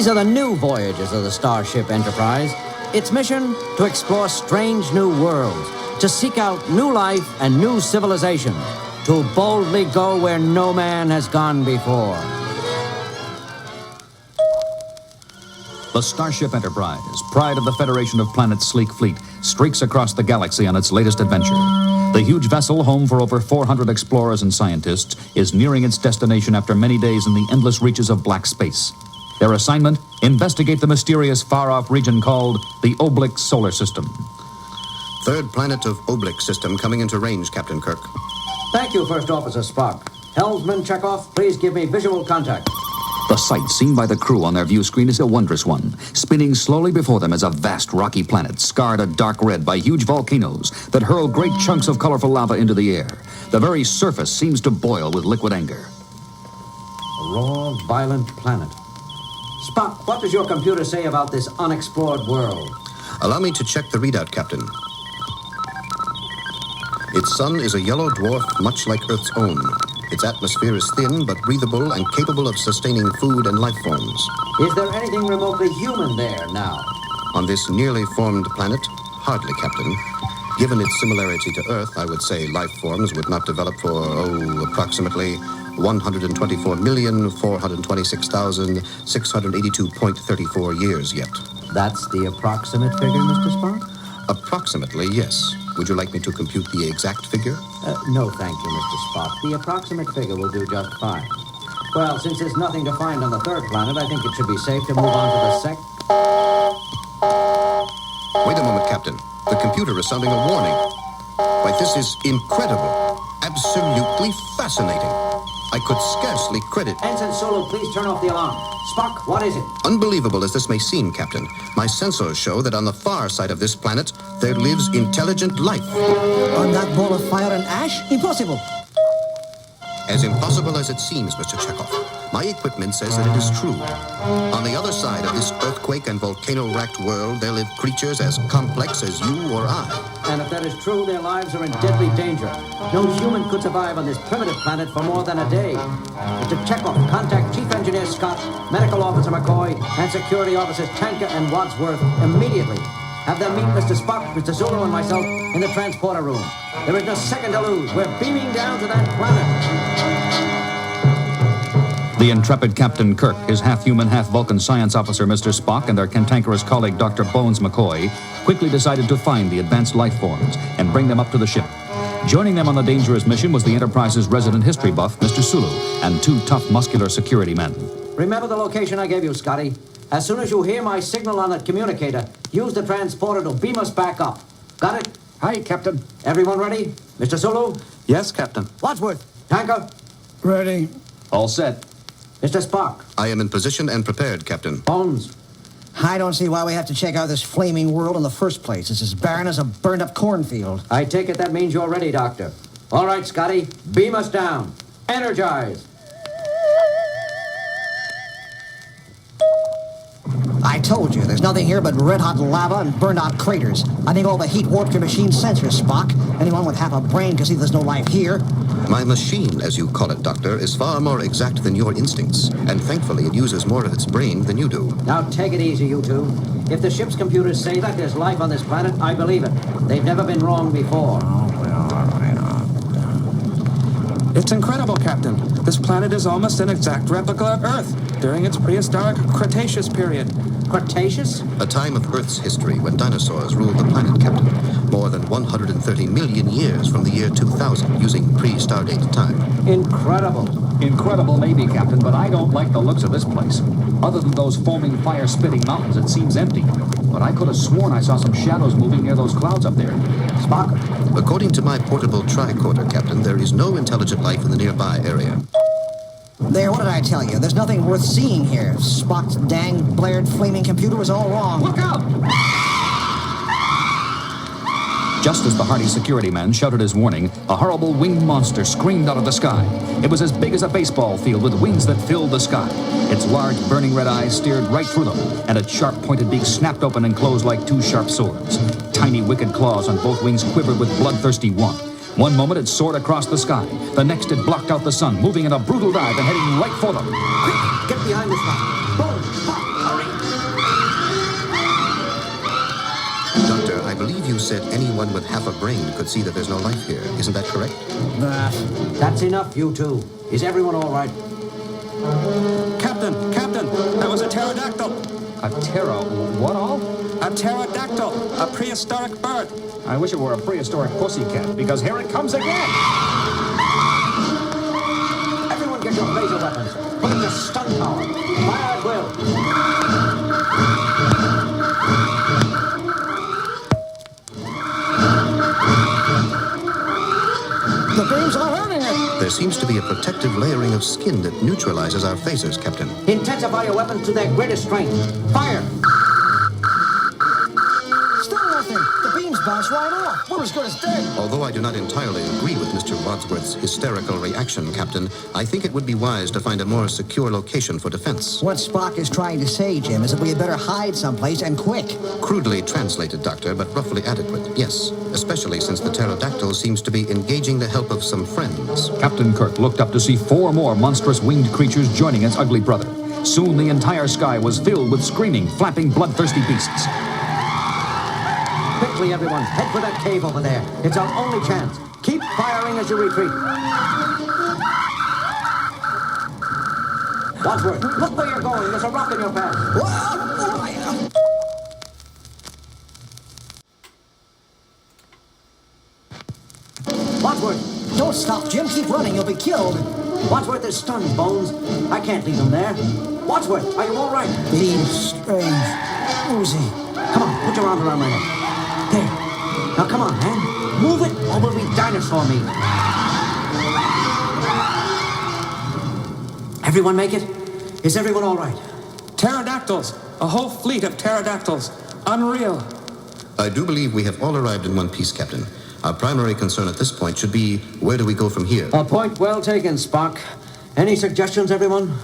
These are the new voyages of the Starship Enterprise. Its mission, to explore strange new worlds, to seek out new life and new civilization, to boldly go where no man has gone before. The Starship Enterprise, pride of the Federation of Planets' sleek fleet, streaks across the galaxy on its latest adventure. The huge vessel, home for over 400 explorers and scientists, is nearing its destination after many days in the endless reaches of black space. Their assignment, investigate the mysterious far-off region called the Oblique Solar System. Third planet of Oblique System coming into range, Captain Kirk. Thank you, First Officer Spock. Helmsman Chekhov, please give me visual contact. The sight seen by the crew on their view screen is a wondrous one. Spinning slowly before them is a vast rocky planet, scarred a dark red by huge volcanoes that hurl great chunks of colorful lava into the air. The very surface seems to boil with liquid anger. A raw, violent planet. Spock, what does your computer say about this unexplored world? Allow me to check the readout, Captain. Its sun is a yellow dwarf much like Earth's own. Its atmosphere is thin but breathable and capable of sustaining food and life forms. Is there anything remotely human there now? On this nearly formed planet, hardly, Captain. Given its similarity to Earth, I would say life forms would not develop for, approximately 124,426,682.34 years yet. That's the approximate figure, Mr. Spock? Approximately, yes. Would you like me to compute the exact figure? No, thank you, Mr. Spock. The approximate figure will do just fine. Well, since there's nothing to find on the third planet, I think it should be safe to move on to the Wait a moment, Captain. The computer is sounding a warning. Why, this is incredible. Absolutely fascinating. I could scarcely credit... Ensign Sulu, please turn off the alarm. Spock, what is it? Unbelievable as this may seem, Captain, my sensors show that on the far side of this planet, there lives intelligent life. On that ball of fire and ash? Impossible. As impossible as it seems, Mr. Chekhov. My equipment says that it is true. On the other side of this earthquake and volcano-racked world, there live creatures as complex as you or I. And if that is true, their lives are in deadly danger. No human could survive on this primitive planet for more than a day. Mr. Chekhov, contact Chief Engineer Scott, Medical Officer McCoy, and Security Officers Tanker and Wadsworth immediately. Have them meet Mr. Spock, Mr. Zulu, and myself in the transporter room. There is no second to lose. We're beaming down to that planet. The intrepid Captain Kirk, his half-human, half-Vulcan science officer, Mr. Spock, and their cantankerous colleague, Dr. Bones McCoy, quickly decided to find the advanced life forms and bring them up to the ship. Joining them on the dangerous mission was the Enterprise's resident history buff, Mr. Sulu, and two tough, muscular security men. Remember the location I gave you, Scotty. As soon as you hear my signal on that communicator, use the transporter to beam us back up. Got it? Hi, Captain. Everyone ready? Mr. Sulu? Yes, Captain. Wadsworth? Tanker? Ready. All set. Mr. Spock? I am in position and prepared, Captain. Bones? I don't see why we have to check out this flaming world in the first place. It's as barren as a burned-up cornfield. I take it that means you're ready, Doctor. All right, Scotty. Beam us down. Energize. I told you, there's nothing here but red-hot lava and burned-out craters. I think all the heat warped your machine's sensors, Spock. Anyone with half a brain can see there's no life here. My machine, as you call it, Doctor, is far more exact than your instincts, and thankfully it uses more of its brain than you do. Now take it easy, you two. If the ship's computers say that there's life on this planet, I believe it. They've never been wrong before. Oh, well, all right. It's incredible, Captain. This planet is almost an exact replica of Earth during its prehistoric Cretaceous period. Cretaceous? A time of Earth's history when dinosaurs ruled the planet, Captain. More than 130 million years from the year 2000, using pre-Stardate time. Incredible. Incredible maybe, Captain, but I don't like the looks of this place. Other than those foaming, fire-spitting mountains, it seems empty. But I could have sworn I saw some shadows moving near those clouds up there. Spock? According to my portable tricorder, Captain, there is no intelligent life in the nearby area. There, what did I tell you? There's nothing worth seeing here. Spock's dang blared flaming computer was all wrong. Look out! Just as the hardy security man shouted his warning, a horrible winged monster screamed out of the sky. It was as big as a baseball field with wings that filled the sky. Its large, burning red eyes stared right through them, and its sharp-pointed beak snapped open and closed like two sharp swords. Tiny, wicked claws on both wings quivered with bloodthirsty want. One moment it soared across the sky. The next it blocked out the sun, moving in a brutal dive and heading right for them. Quick, get behind this one. Boom! Spock, hurry! Doctor, I believe you said anyone with half a brain could see that there's no life here. Isn't that correct? That's enough, you two. Is everyone all right? Captain, that was a pterodactyl. A what all? A pterodactyl, a prehistoric bird. I wish it were a prehistoric pussycat, because here it comes again! Everyone get your laser weapons. Put in the stun power. Fire at will. The beams are hurting it. There seems to be a protective layering of skin that neutralizes our phasers, Captain. Intensify your weapons to their greatest strength. Fire! Still nothing. The beams bounce right off. We're as good as dead. Although I do not entirely agree with Mr. Wadsworth's hysterical reaction, Captain, I think it would be wise to find a more secure location for defense. What Spock is trying to say, Jim, is that we had better hide someplace and quick. Crudely translated, Doctor, but roughly adequate, yes. Especially since the pterodactyl seems to be engaging the help of some friends. Captain Kirk looked up to see 4 more monstrous winged creatures joining its ugly brother. Soon the entire sky was filled with screaming, flapping, bloodthirsty beasts. Quickly, everyone. Head for that cave over there. It's our only chance. Keep firing as you retreat. Wadsworth, look where you're going. There's a rock in your path. Wadsworth! Don't stop, Jim. Keep running. You'll be killed. Wadsworth is stunned, Bones. I can't leave him there. Wadsworth, are you all right? Lean, strange, oozy. Come on, put your arm around my neck. There. Now come on, man. Move it, or we'll be dinosaur meat. Everyone make it? Is everyone all right? Pterodactyls. A whole fleet of pterodactyls. Unreal. I do believe we have all arrived in one piece, Captain. Our primary concern at this point should be, where do we go from here? A point well taken, Spock. Any suggestions, everyone?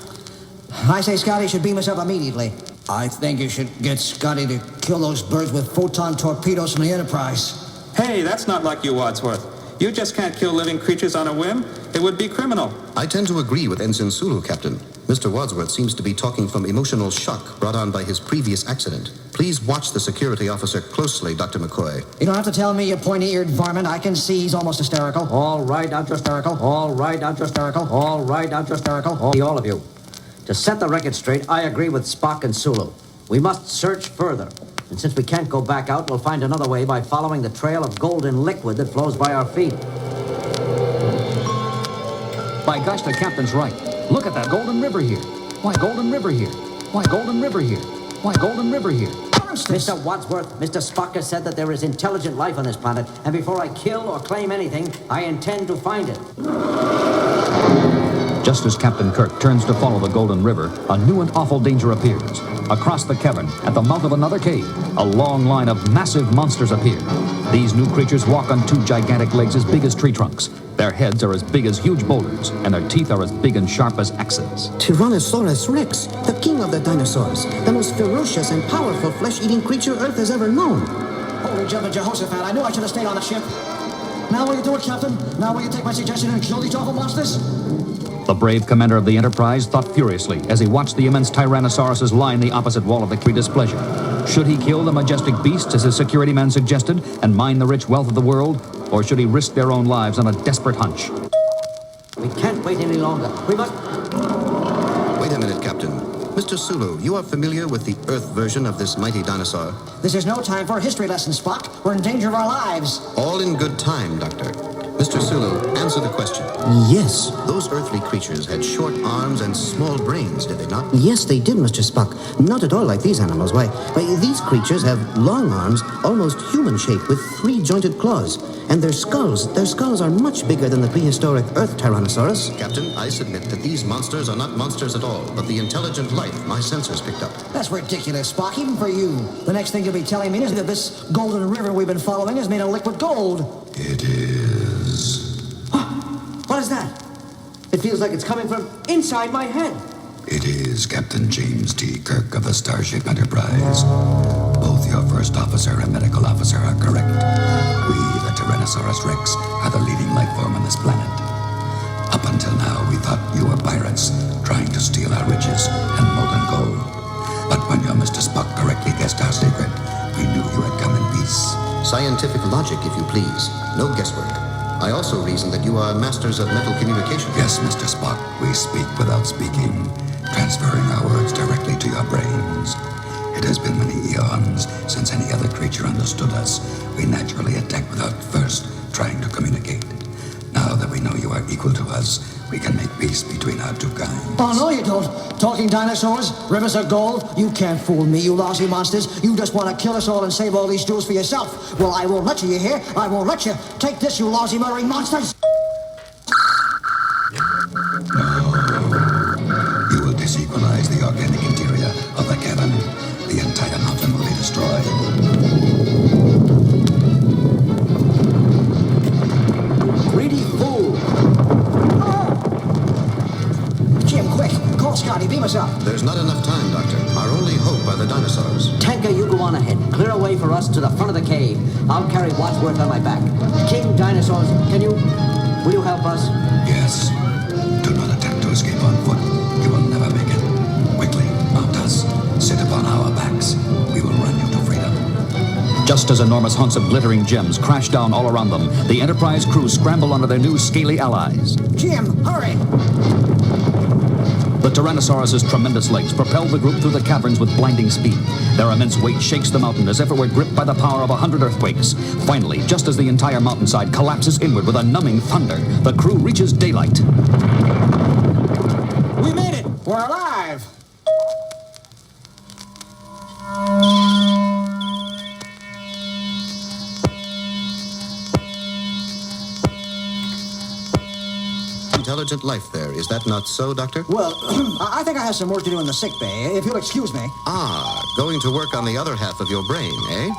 I say Scotty should beam us up immediately. I think you should get Scotty to kill those birds with photon torpedoes from the Enterprise. Hey, that's not like you, Wadsworth. You just can't kill living creatures on a whim. It would be criminal. I tend to agree with Ensign Sulu, Captain. Mr. Wadsworth seems to be talking from emotional shock brought on by his previous accident. Please watch the security officer closely, Dr. McCoy. You don't have to tell me, you pointy-eared varmint. I can see he's almost hysterical. All right, I'm hysterical. All right, I'm hysterical. All right, I'm hysterical. All of you. To set the record straight, I agree with Spock and Sulu. We must search further. And since we can't go back out, we'll find another way by following the trail of golden liquid that flows by our feet. By gosh, the captain's right. Look at that golden river here. Why golden river here? Why golden river here? Why golden river here? Mr. Wadsworth, Mr. Spock has said that there is intelligent life on this planet, and before I kill or claim anything, I intend to find it. Just as Captain Kirk turns to follow the Golden River, a new and awful danger appears. Across the cavern, at the mouth of another cave, a long line of massive monsters appear. These new creatures walk on 2 gigantic legs as big as tree trunks. Their heads are as big as huge boulders, and their teeth are as big and sharp as axes. Tyrannosaurus Rex, the king of the dinosaurs, the most ferocious and powerful flesh-eating creature Earth has ever known. Holy jumping Jehoshaphat, I knew I should have stayed on the ship. Now will you do it, Captain? Now will you take my suggestion and kill these awful monsters? The brave commander of the Enterprise thought furiously as he watched the immense Tyrannosauruses line the opposite wall of the creature's displeasure. Should he kill the majestic beasts as his security man suggested and mine the rich wealth of the world? Or should he risk their own lives on a desperate hunch? We can't wait any longer. We must... Wait a minute, Captain. Mr. Sulu, you are familiar with the Earth version of this mighty dinosaur? This is no time for a history lesson, Spock. We're in danger of our lives. All in good time, Doctor. Mr. Sulu, answer the question. Yes. Those earthly creatures had short arms and small brains, did they not? Yes, they did, Mr. Spock. Not at all like these animals. Why, these creatures have long arms, almost human-shaped, with 3 jointed claws. And their skulls are much bigger than the prehistoric Earth Tyrannosaurus. Captain, I submit that these monsters are not monsters at all, but the intelligent life my sensors picked up. That's ridiculous, Spock, even for you. The next thing you'll be telling me is that this golden river we've been following is made of liquid gold. It is. What is that? It feels like it's coming from inside my head. It is Captain James T. Kirk of the Starship Enterprise. Both your first officer and medical officer are correct. We, the Tyrannosaurus Rex, are the leading life form on this planet. Up until now, we thought you were pirates, trying to steal our riches and molten gold. But when your Mr. Spock correctly guessed our secret, we knew you had come in peace. peace. Scientific logic, if you please. No guesswork. I also reason that you are masters of mental communication. Yes, Mr. Spock, we speak without speaking, transferring our words directly to your brains. It has been many eons since any other creature understood us. We naturally attack without first trying to communicate. Now that we know you are equal to us, we can make peace between our two kinds. Oh, no, you don't. Talking dinosaurs, rivers of gold. You can't fool me, you lousy monsters. You just want to kill us all and save all these jewels for yourself. Well, I won't let you, you hear? I won't let you. Take this, you lousy murdering monsters. You will disequalize the organic interior of the cavern. The entire mountain will be destroyed. Greedy fool! Jim, quick. Call Scotty. Beam us up. There's not enough time, Doctor. Our only hope are the dinosaurs. Tanker, you go on ahead. Clear a way for us to the front of the cave. I'll carry Wadsworth on my back. King Dinosaurs, will you help us? Yes. Do not attempt to escape on foot. You will never make it. Quickly, mount us. Sit upon our backs. We will run you to freedom. Just as enormous hunks of glittering gems crash down all around them, the Enterprise crew scramble onto their new scaly allies. Jim, hurry. The Tyrannosaurus's tremendous legs propel the group through the caverns with blinding speed. Their immense weight shakes the mountain as if it were gripped by the power of 100 earthquakes. Finally, just as the entire mountainside collapses inward with a numbing thunder, the crew reaches daylight. We made it. We're alive. Intelligent life there. Is that not so, Doctor? Well, I think I have some work to do in the sick bay, if you'll excuse me. Ah, going to work on the other half of your brain, eh?